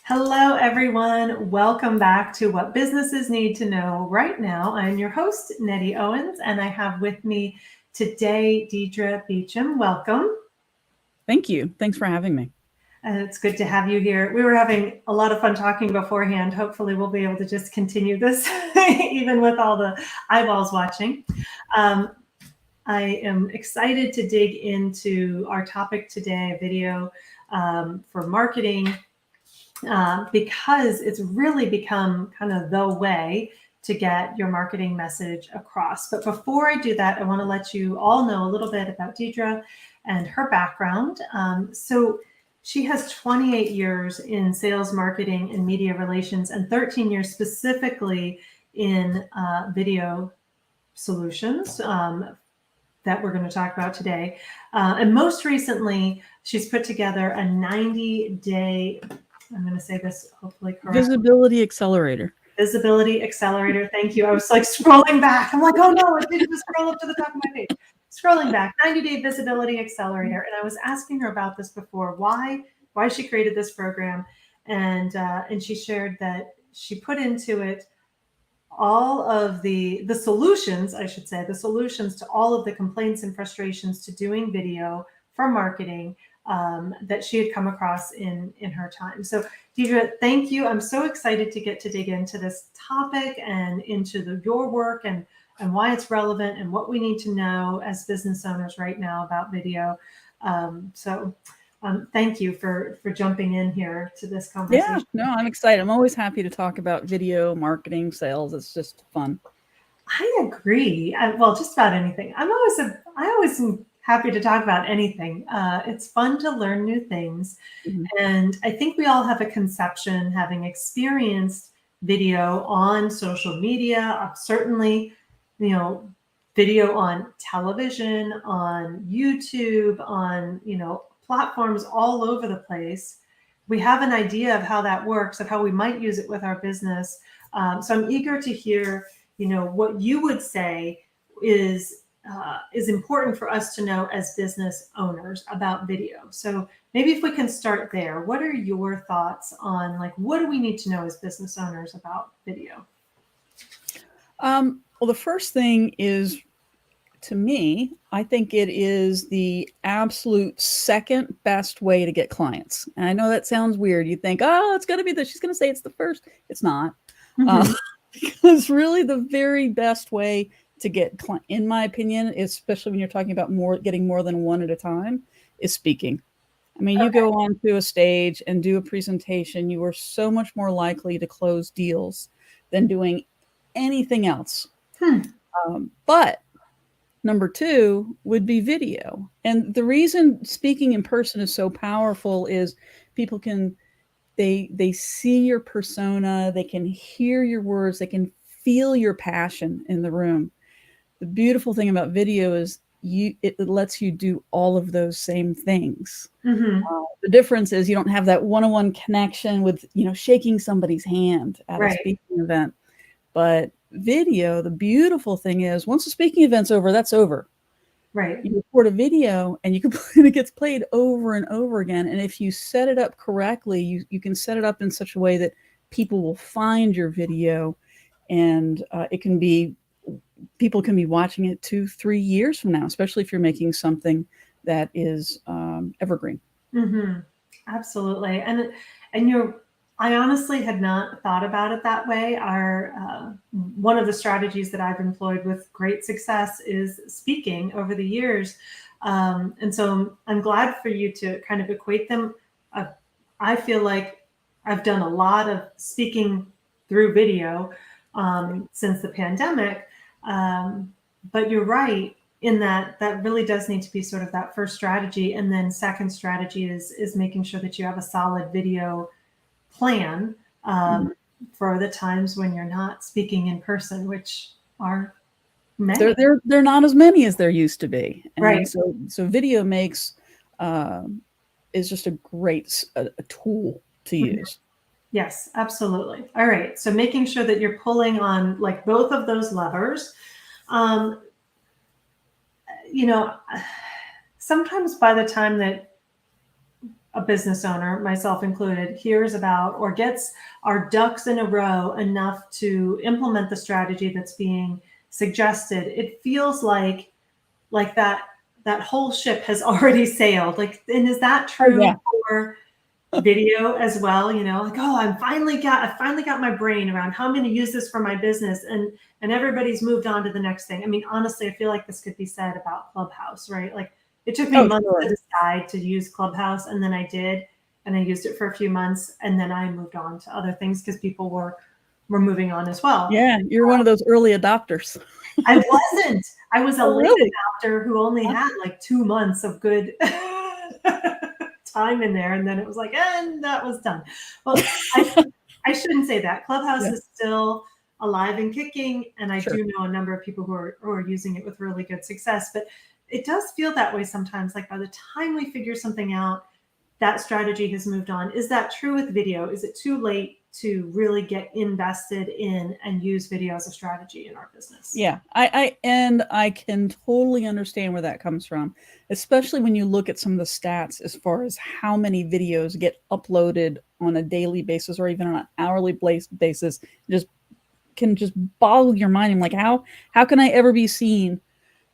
Hello, everyone. Welcome back to What Businesses Need to Know Right Now. I'm your host, Nettie Owens, and I have with me today Deidre Beacham. Welcome. Thank you. Thanks for having me. It's good to have you here. We were having a lot of fun talking beforehand. Hopefully, we'll be able to just continue this, even with all the eyeballs watching. Um, I am excited to dig into our topic today, a video for marketing. Because it's really become kind of the way to get your marketing message across. But before I do that, I want to let you all know a little bit about Deidre and her background. So she has 28 years in sales, marketing, and media relations, and 13 years specifically in video solutions. That we're going to talk about today. And most recently, she's put together a 90-day, I'm going to say this hopefully correctly. Visibility Accelerator. Visibility Accelerator. Thank you. I was like scrolling back. I'm like, oh no, it didn't just scroll up to the top of my page. Scrolling back, 90-day Visibility Accelerator. And I was asking her about this before, why she created this program. And she shared that she put into it all of the solutions, I should say, the solutions to all of the complaints and frustrations to doing video for marketing that she had come across in her time. So Deidre, thank you. I'm so excited to get to dig into this topic and into your work and why it's relevant and what we need to know as business owners right now about video. Thank you for jumping in here to this conversation. Yeah, no, I'm excited. I'm always happy to talk about video, marketing, sales. It's just fun. I agree. Well, just about anything. I always am happy to talk about anything. It's fun to learn new things. Mm-hmm. And I think we all have a conception, having experienced video on social media, certainly, video on television, on YouTube, on, platforms all over the place. We have an idea of how that works, of how we might use it with our business. So I'm eager to hear, what you would say is important for us to know as business owners about video. So maybe if we can start there, what are your thoughts on what do we need to know as business owners about video? Well, the first thing is, to me, I think it is the absolute second best way to get clients. And I know that sounds weird. You think, oh, it's going to be this. She's going to say it's the first. It's not. Mm-hmm. Because really the very best way to get, in my opinion, especially when you're talking about getting more than one at a time, is speaking. I mean, you go onto a stage and do a presentation, you are so much more likely to close deals than doing anything else. But number two would be video. And the reason speaking in person is so powerful is people they see your persona, they can hear your words, they can feel your passion in the room. The beautiful thing about video is it lets you do all of those same things. Mm-hmm. The difference is you don't have that one-on-one connection with, shaking somebody's hand at a speaking event. But video, the beautiful thing is once the speaking event's over, that's over. Right. You record a video and it gets played over and over again. And if you set it up correctly, you can set it up in such a way that people will find your video, and people can be watching it 2-3 years from now, especially if you're making something that is evergreen. Mm-hmm. Absolutely. And I honestly had not thought about it that way. One of the strategies that I've employed with great success is speaking over the years. And so I'm glad for you to kind of equate them. I feel like I've done a lot of speaking through video since the pandemic. But you're right in that really does need to be sort of that first strategy. And then second strategy is making sure that you have a solid video plan for the times when you're not speaking in person, which are many. They're not as many as there used to be. And right. So video is just a great a tool to use. Yes, absolutely. All right. So making sure that you're pulling on both of those levers. Sometimes by the time that a business owner, myself included, hears about or gets our ducks in a row enough to implement the strategy that's being suggested, it feels like that whole ship has already sailed. Like, and is that Oh true yeah. for video as well? You know, like, oh, I finally got my brain around how I'm going to use this for my business, and everybody's moved on to the next thing. I mean, honestly, I feel like this could be said about Clubhouse, right? Like, it took me Oh months sure. to decide to use Clubhouse, and then I did, and I used it for a few months, and then I moved on to other things because people were moving on as well. Yeah, you're one of those early adopters. I wasn't. I was a Oh late really? adopter who only had like 2 months of good time in there, and then it was like, and that was done. Well, I shouldn't say that. Clubhouse Yeah, is still alive and kicking, and I sure. do know a number of people who are using it with really good success. But it does feel that way sometimes. Like by the time we figure something out, that strategy has moved on. Is that true with video? Is it too late to really get invested in and use video as a strategy in our business? Yeah, I can totally understand where that comes from, especially when you look at some of the stats as far as how many videos get uploaded on a daily basis or even on an hourly basis. Just can just boggle your mind. I'm like, how can I ever be seen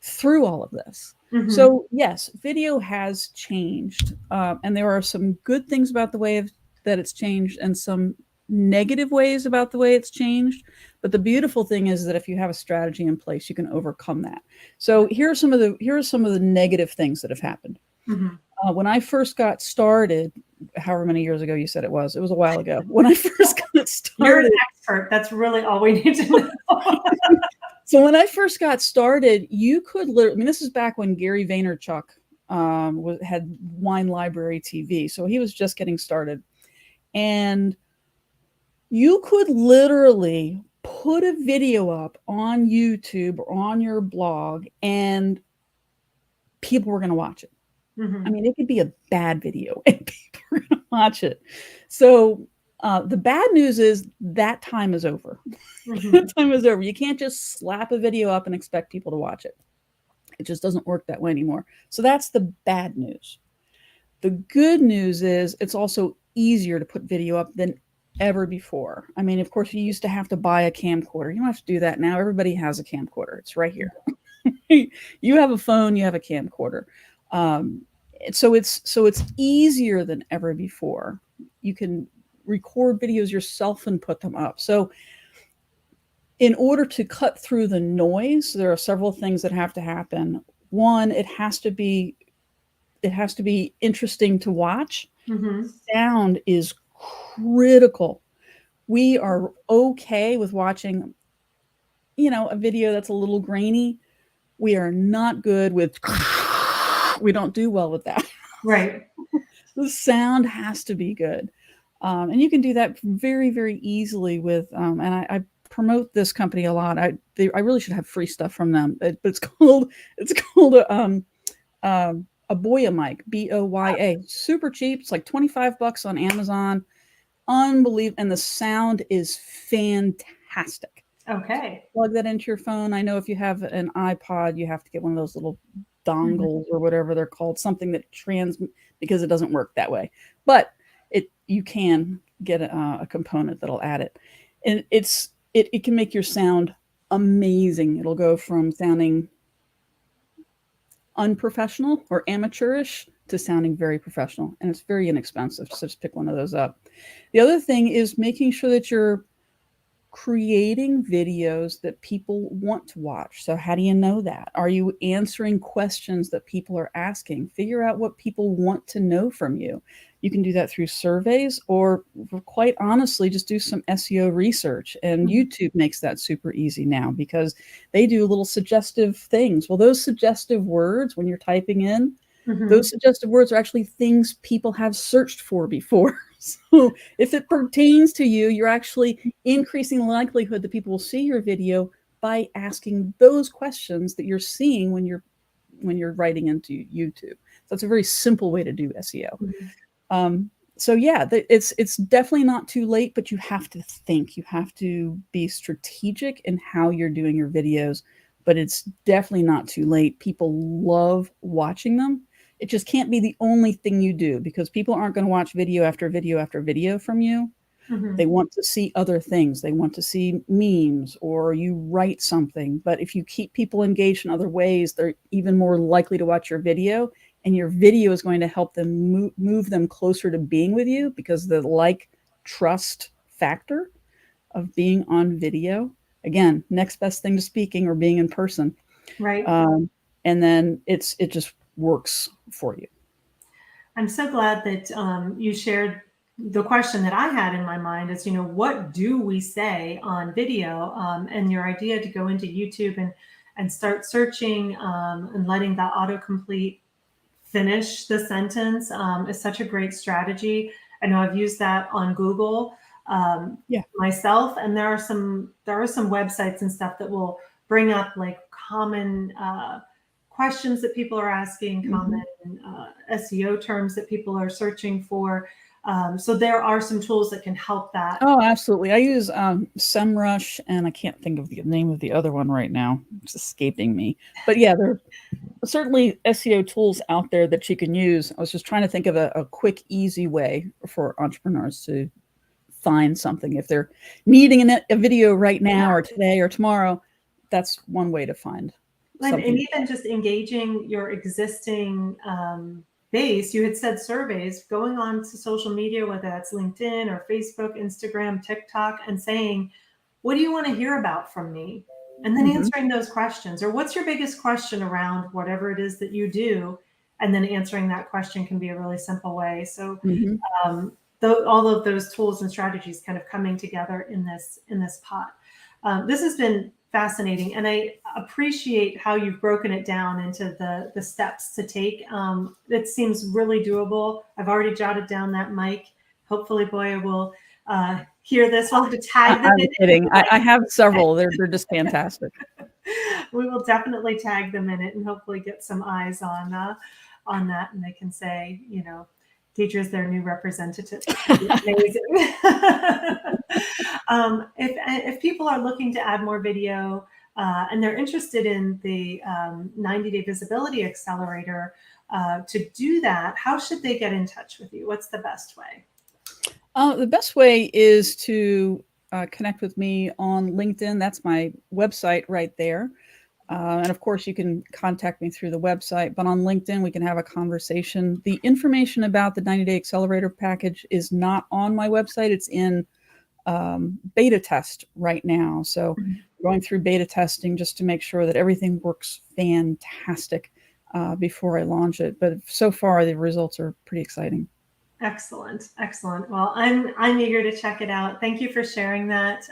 through all of this? Mm-hmm. So yes, video has changed, and there are some good things about the way that it's changed, and some negative ways about the way it's changed. But the beautiful thing is that if you have a strategy in place, you can overcome that. So here are some of the negative things that have happened. Mm-hmm. When I first got started, however many years ago you said it was a while ago. When I first got You're an started, expert. That's really all we need to know. so when I first got started, you could literally, I mean, this is back when Gary Vaynerchuk had Wine Library TV. So he was just getting started. And you could literally put a video up on YouTube or on your blog, and people were going to watch it. I Mm-hmm. mean, it could be a bad video and people are going to watch it. So the bad news is that time is over. Mm-hmm. That time is over. You can't just slap a video up and expect people to watch it. It just doesn't work that way anymore. So that's the bad news. The good news is it's also easier to put video up than ever before. I mean, of course, you used to have to buy a camcorder. You don't have to do that now. Everybody has a camcorder. It's right here. You have a phone, you have a camcorder. Um, so it's easier than ever before. You can record videos yourself and put them up. So in order to cut through the noise, there are several things that have to happen. One, it has to be interesting to watch. Mm-hmm. Sound is critical. We are okay with watching, a video that's a little grainy. We are not good with we don't do well with that. Right. The sound has to be good. And you can do that very, very easily with, and I promote this company a lot. I really should have free stuff from them, but it's called a Boya mic, Boya, super cheap. It's like $25 on Amazon. Unbelievable, and the sound is fantastic. Okay. Plug that into your phone. I know if you have an iPod, you have to get one of those little Mm-hmm. dongles or whatever they're called, something that because it doesn't work that way. But you can get a component that'll add it, and it can make your sound amazing. It'll go from sounding unprofessional or amateurish to sounding very professional, and it's very inexpensive. So just pick one of those up. The other thing is making sure that you're creating videos that people want to watch. So how do you know that? Are you answering questions that people are asking? Figure out what people want to know from you. You can do that through surveys, or quite honestly, just do some SEO research. And Mm-hmm. YouTube makes that super easy now because they do little suggestive things. Well, those suggestive words, when you're typing in, Mm-hmm. those suggestive words are actually things people have searched for before. So if it pertains to you, you're actually increasing the likelihood that people will see your video by asking those questions that you're seeing when you're writing into YouTube. So it's a very simple way to do SEO. Mm-hmm. So yeah, it's definitely not too late, but you have to think. You have to be strategic in how you're doing your videos, but it's definitely not too late. People love watching them. it just can't be the only thing you do, because people aren't going to watch video after video after video from you. They want to see other things. They want to see memes, or you write something. But if you keep people engaged in other ways, they're even more likely to watch your video, and your video is going to help them move them closer to being with you, because the trust factor of being on video, again, next best thing to speaking or being in person. Right. And then it just works for you. I'm so glad that you shared the question that I had in my mind is, what do we say on video? And your idea to go into YouTube and start searching and letting that autocomplete finish the sentence is such a great strategy. I know I've used that on Google myself, and there are some websites and stuff that will bring up like common questions that people are asking, common SEO terms that people are searching for. So there are some tools that can help that. Oh, absolutely. I use SEMrush, and I can't think of the name of the other one right now. It's escaping me. But yeah, there are certainly SEO tools out there that you can use. I was just trying to think of a quick, easy way for entrepreneurs to find something. If they're needing a video right now or today or tomorrow, that's one way to find something. And even just engaging your existing base. You had said surveys, going on to social media, whether that's LinkedIn or Facebook, Instagram, TikTok, and saying, what do you want to hear about from me? And then answering those questions, or what's your biggest question around whatever it is that you do? And then answering that question can be a really simple way. So all of those tools and strategies kind of coming together in this pot. This has been fascinating, and I appreciate how you've broken it down into the steps to take. It seems really doable. I've already jotted down that mic. Hopefully Boya will hear this. We'll have to tag them. I'm kidding. I have several. They're just fantastic. We will definitely tag them in it and hopefully get some eyes on that, and they can say, Deidre is their new representative. Amazing. If people are looking to add more video and they're interested in the 90-day visibility accelerator, to do that, how should they get in touch with you? What's the best way? The best way is to connect with me on LinkedIn. That's my website right there. And of course, you can contact me through the website, but on LinkedIn, we can have a conversation. The information about the 90-day accelerator package is not on my website. It's in beta test right now. So going through beta testing just to make sure that everything works fantastic before I launch it. But so far, the results are pretty exciting. Excellent. Excellent. Well, I'm eager to check it out. Thank you for sharing that.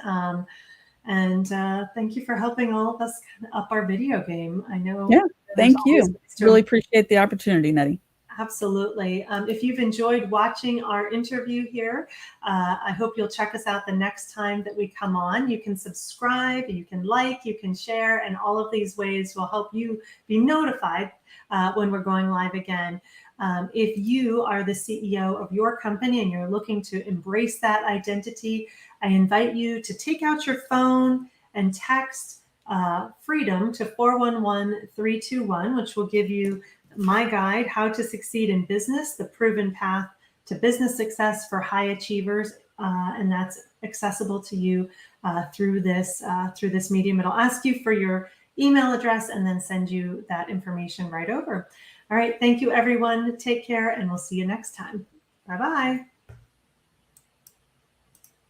And thank you for helping all of us kind of up our video game. I know. Yeah, thank you. Really appreciate the opportunity, Nettie. Absolutely. If you've enjoyed watching our interview here, I hope you'll check us out the next time that we come on. You can subscribe, you can like, you can share, and all of these ways will help you be notified when we're going live again. If you are the CEO of your company and you're looking to embrace that identity, I invite you to take out your phone and text freedom to 411-321, which will give you my guide, How to Succeed in Business, the proven path to business success for high achievers. And that's accessible to you through this medium. It'll ask you for your email address and then send you that information right over. All right. Thank you, everyone. Take care, and we'll see you next time. Bye-bye.